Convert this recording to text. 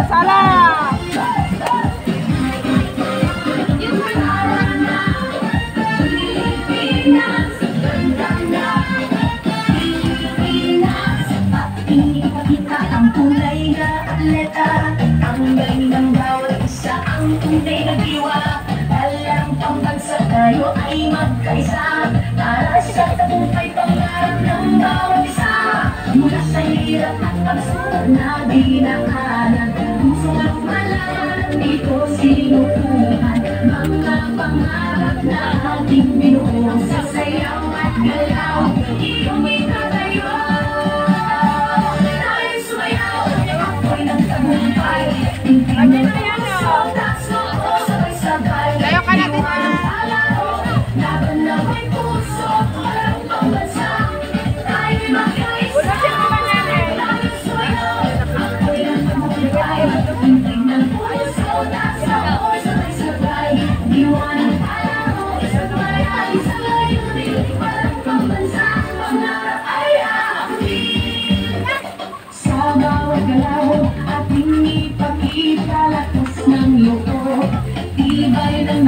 Sala! Ipakita ang kulay na atleta, tanggal ng bawat isa ang tunay na diwa. Alang pambansa tayo ay magkaisa, para sa tagumpay pangarap ng bawat isa. Mula sa hirap at pagsubok na di nakalat, pusong lumalan, dito sinukuhan. Mga pangarap na ating binuo, sa sayaw at galaw, iumit na tayo. Tayo sumayaw, ako'y nagtagumpay, hindi mo puso, taso ko sabay-sabay. Layo ka natin ha! Laban na may puso, walang pambansa, tayo'y magkaisa. Tayo sumayaw, ako'y nagtagumpay, hindi mo puso, taso ko sabay-sabay. Diwan ang panahon, sabay ay sa layunin, walang pambansa, pangarap ay aamin. Sa bawat galaw, ating ipakita lakas ng loob, tibay ng